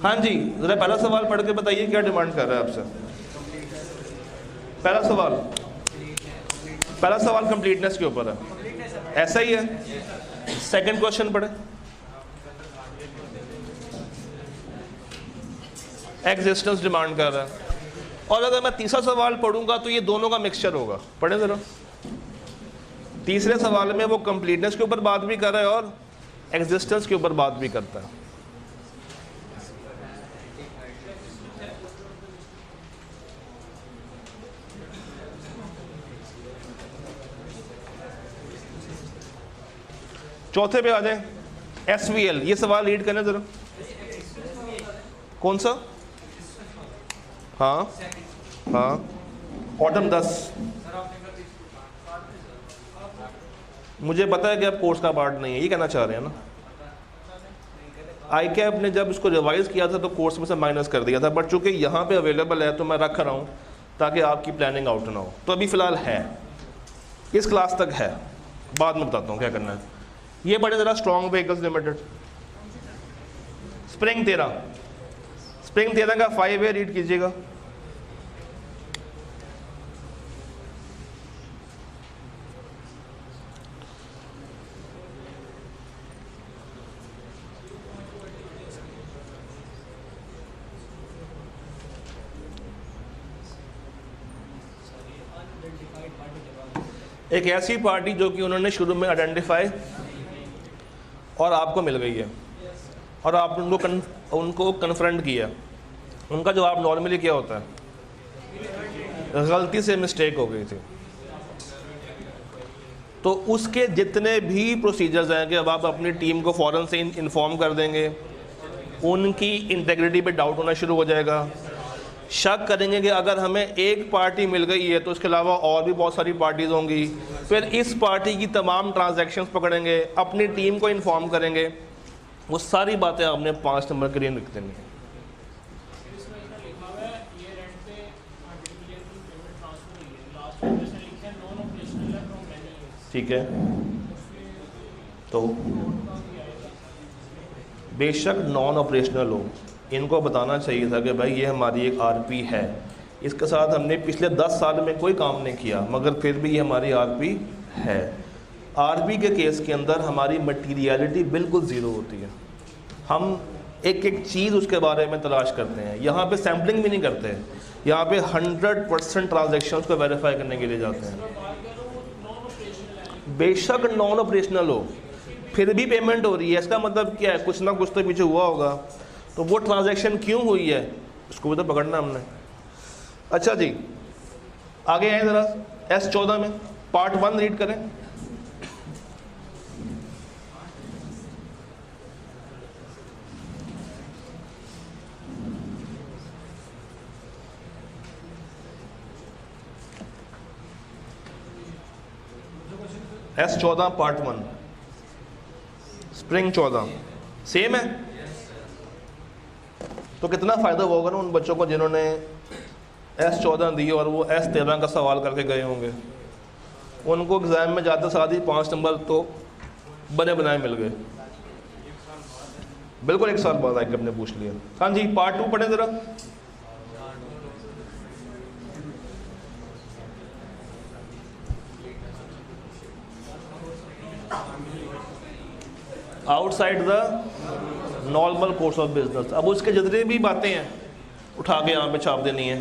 हाँ जी, ज़रा पहला सवाल पढ़ के बताइए क्या डिमांड कर रहा है आपसे। पहला सवाल कंप्लीटनेस के ऊपर है, ऐसा ही है। सेकंड क्वेश्चन पढ़े, एग्जिस्टेंस डिमांड कर रहा है। और अगर मैं तीसरा सवाल पढ़ूंगा तो ये दोनों का मिक्सचर होगा। पढ़े जरा, तीसरे सवाल में वो कंप्लीटनेस के ऊपर बात भी कर रहा है और एग्जिस्टेंस के ऊपर बात भी करता है। चौथे पे आ जाए, SVL। ये सवाल रीड करने जरा, कौन सा? हाँ हाँ, ऑटम 10। मुझे पता है कि आप कोर्स का पार्ट नहीं है, ये कहना चाह रहे हैं ना। ICAP ने जब इसको रिवाइज किया था तो कोर्स में से माइनस कर दिया था, बट चूंकि यहाँ पे अवेलेबल है तो मैं रख रहा हूँ ताकि आपकी प्लानिंग आउट ना हो। तो अभी फ़िलहाल है, इस क्लास तक है, बाद में बताता हूँ क्या करना है। ये पढ़े ज़रा, strong vehicles limited, spring 13। Spring 13 का 5A रीड कीजिएगा। एक ऐसी पार्टी जो कि उन्होंने शुरू में आइडेंटिफाई और आपको मिल गई है और आपने उनको कन्फ्रंट किया। उनका जवाब नॉर्मली क्या होता है? गलती से मिस्टेक हो गई थी। तो उसके जितने भी प्रोसीजर्स हैं कि अब आप अपनी टीम को फ़ौरन से इन्फॉर्म कर देंगे, उनकी इंटेग्रिटी पे डाउट होना शुरू हो जाएगा, शक करेंगे कि अगर हमें एक पार्टी मिल गई है तो इसके अलावा और भी बहुत सारी पार्टीज़ होंगी, फिर इस पार्टी की तमाम ट्रांजैक्शंस पकड़ेंगे, अपनी टीम को इन्फॉर्म करेंगे। वो सारी बातें आपने 5 नंबर के लिए लिख देनी है। ठीक है, तो बेशक नॉन ऑपरेशनल हो, इनको बताना चाहिए था कि भाई ये हमारी एक RP है, इसके साथ हमने पिछले 10 साल में कोई काम नहीं किया, मगर फिर भी ये हमारी RP है। RP के केस के अंदर हमारी मटीरियलिटी बिल्कुल ज़ीरो होती है। हम एक एक चीज़ उसके बारे में तलाश करते हैं। यहाँ पे सैम्पलिंग भी नहीं करते हैं, यहाँ पे 100% ट्रांजेक्शन्स को वेरीफाई करने के लिए जाते हैं। बेशक नॉन ऑपरेशनल हो, फिर भी पेमेंट हो रही है, इसका मतलब क्या है? कुछ ना कुछ तो पीछे हुआ होगा। तो वो ट्रांजैक्शन क्यों हुई है उसको भी तो पकड़ना हमने। अच्छा जी, आगे आए ज़रा, S14 में पार्ट 1 रीड करें। S14 पार्ट 1, स्प्रिंग 14 सेम है। तो कितना फ़ायदा होगा ना उन बच्चों को जिन्होंने S14 दी और वो S13 का सवाल करके गए होंगे। उनको एग्ज़ाम में जाते साथ ही 5 नंबर तो बने बनाए मिल गए। बिल्कुल एक साल बाद आके हमने पूछ लिया। हाँ जी, पार्ट 2 पढ़े ज़रा। Outside the normal course of business. अब उसके जितने भी बातें हैं उठा के यहाँ पे छाप देनी है।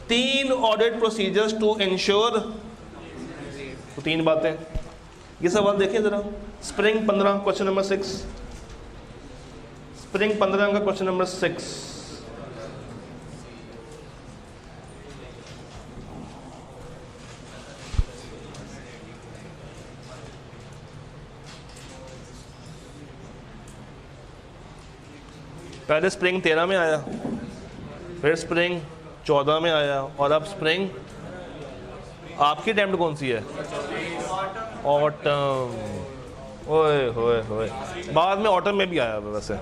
3 ऑडिट प्रोसीजर्स टू इंश्योर, तो 3 बातें। ये सवाल देखें ज़रा, स्प्रिंग 15 क्वेश्चन नंबर 6, स्प्रिंग 15 का क्वेश्चन नंबर 6। पहले स्प्रिंग 13 में आया, फिर स्प्रिंग 14 में आया और अब स्प्रिंग, आपकी अटेम्प्ट कौन सी है? ऑटम। ओए होए होए, बाद में ऑटम में भी आया हुआ वैसे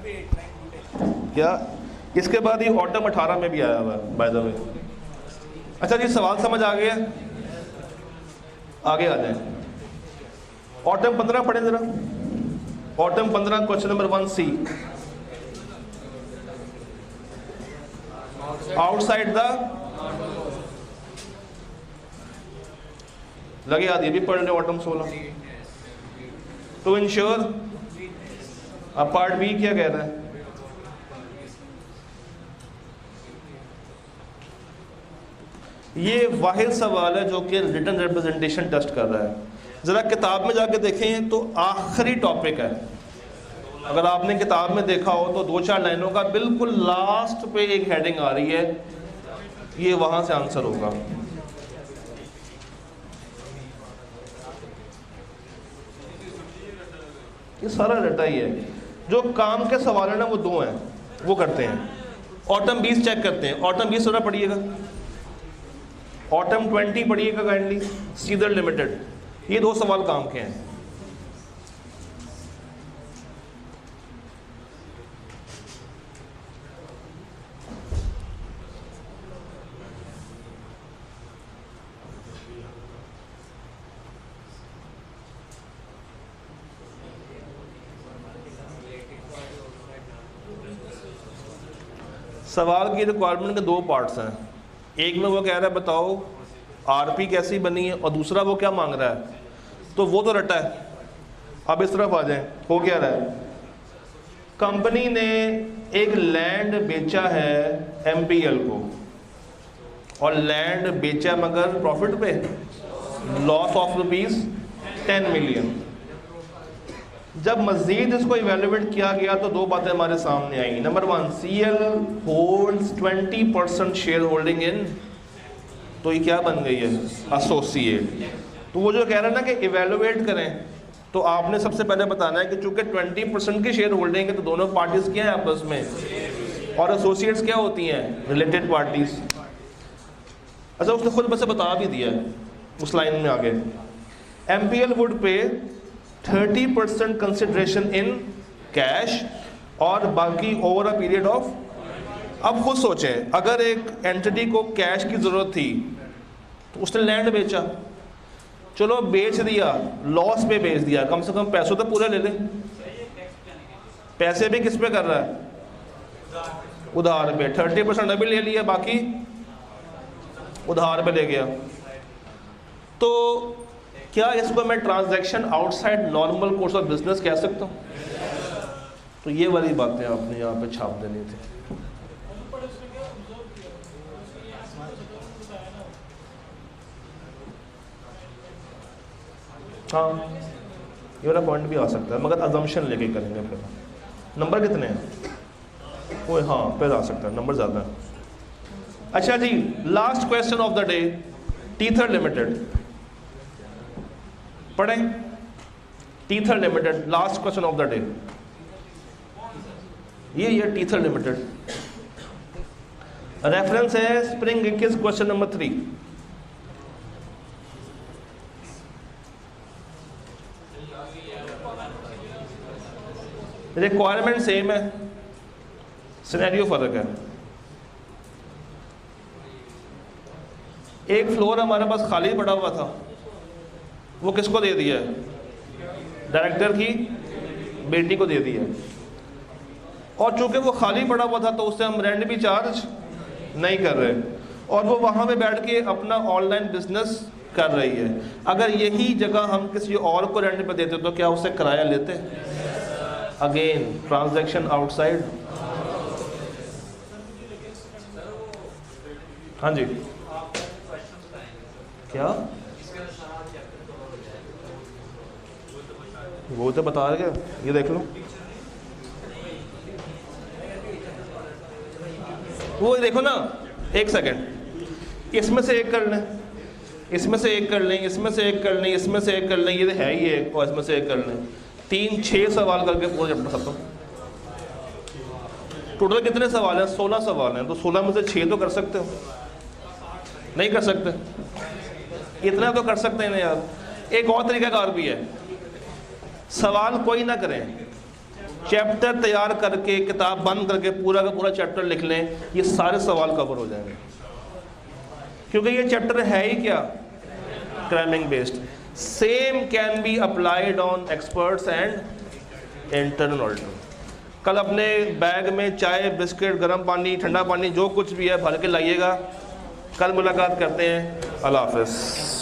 क्या? इसके बाद ये ऑटम 18 में भी आया हुआ है बाय द वे। अच्छा जी, सवाल समझ आ गया? आगे आ जाए। ऑटम 15 पढ़े जरा। Autumn 15 question number 1C। Outside the, लगे याद, ये भी पढ़ ले ऑटम 16। टू इंश्योर, अब पार्ट बी क्या कह रहा है? ये वाहिद सवाल है जो कि रिटन रिप्रेजेंटेशन टेस्ट कर रहा है। ज़रा किताब में जाके देखें तो आखिरी टॉपिक है। अगर आपने किताब में देखा हो तो 2-4 लाइनों का बिल्कुल लास्ट पे एक हेडिंग आ रही है, ये वहाँ से आंसर होगा। ये सारा रटा ही है। जो काम के सवाल है ना वो 2 हैं, वो करते हैं। ऑटम 20 चेक करते हैं। ऑटम 20 थोड़ा पढ़िएगा, ऑटम 20 पढ़िएगा काइंडली, सीजर लिमिटेड। ये 2 सवाल काम के हैं। सवाल की रिक्वायरमेंट के 2 पार्ट्स हैं। एक में वो कह रहा है बताओ आरपी कैसी बनी है, और दूसरा वो क्या मांग रहा है, तो वो तो रटा है। अब इस तरफ आ जाए, हो क्या रहा है? कंपनी ने एक लैंड बेचा है एमपीएल को, और लैंड बेचा मगर प्रॉफिट पे, लॉस ऑफ ₹10 मिलियन। जब मजीद इसको इवेल्युएट किया गया तो 2 बातें हमारे सामने आई। Number 1, CL holds 20% share holding in, तो ये क्या बन गई है? एसोसिएट। तो वो जो कह रहा है ना कि इवेल्युएट करें, तो आपने सबसे पहले बताना है कि चूंकि 20% की शेयर होल्डिंग है तो दोनों पार्टीज क्या है आपस में, और एसोसिएट्स क्या होती हैं? Related parties. अच्छा, उसने खुद बस बता भी दिया है उस लाइन में आगे, एमपीएल वुड पे 30% कंसिडरेशन इन कैश और बाकी ओवर अ पीरियड ऑफ। अब खुद सोचें, अगर एक एंटिटी को कैश की ज़रूरत थी तो उसने लैंड बेचा, चलो बेच दिया, लॉस पे बेच दिया, कम से कम पैसों तो पूरे ले ले। पैसे भी किस पे कर रहा है? उधार पे। 30% अभी ले लिया, बाकी उधार पे ले गया। तो क्या इसको मैं transaction outside normal course of business कह सकता हूँ? तो ये वाली बातें आपने यहाँ पे छाप देनी थी। हाँ, ये वाला पॉइंट भी आ सकता है, मगर अजम्पशन लेके करेंगे। फिर नंबर कितने हैं? वो हाँ, फिर आ सकता है, नंबर ज़्यादा है। अच्छा जी, last question of the day, Tether Limited पढ़ें। Tether Limited, last question of the day, ये टीथर लिमिटेड। रेफरेंस है spring 21 question number 3। Requirement same है, सिनेरियो फर्क है। एक फ्लोर हमारे पास खाली पड़ा हुआ था, वो किसको दे दिया? डायरेक्टर की बेटी को दे दिया। और चूंकि वो खाली पड़ा हुआ था तो उससे हम रेंट भी चार्ज नहीं कर रहे, और वो वहाँ पे बैठ के अपना ऑनलाइन बिजनेस कर रही है। अगर यही जगह हम किसी और को रेंट पे देते तो क्या उससे किराया लेते? Again transaction outside. हाँ जी, क्या वो तो बता रहे, ये देख लो, वो देखो ना, एक सेकंड, इसमें से एक कर लें, इसमें से एक कर लें, इसमें से एक कर लें, इसमें से एक कर लें, ये तो है ही एक, और इसमें से एक कर लें। 3-6 सवाल करके पूरा चैप्टर खत्म। टोटल कितने सवाल हैं? 16 सवाल हैं। तो 16 में से 6 तो कर सकते हो, नहीं कर सकते? इतना तो कर सकते हैं ना यार। एक और तरीकाकार भी है, सवाल कोई ना करें, चैप्टर तैयार करके किताब बंद करके पूरा का पूरा चैप्टर लिख लें, ये सारे सवाल कवर हो जाएंगे। क्योंकि ये चैप्टर है ही क्या? Cramming based. Same can be applied on experts and internal auditor. कल अपने बैग में चाय, बिस्किट, गर्म पानी, ठंडा पानी, जो कुछ भी है भर के लाइएगा। कल मुलाकात करते हैं। अल्लाह हाफ़िज़।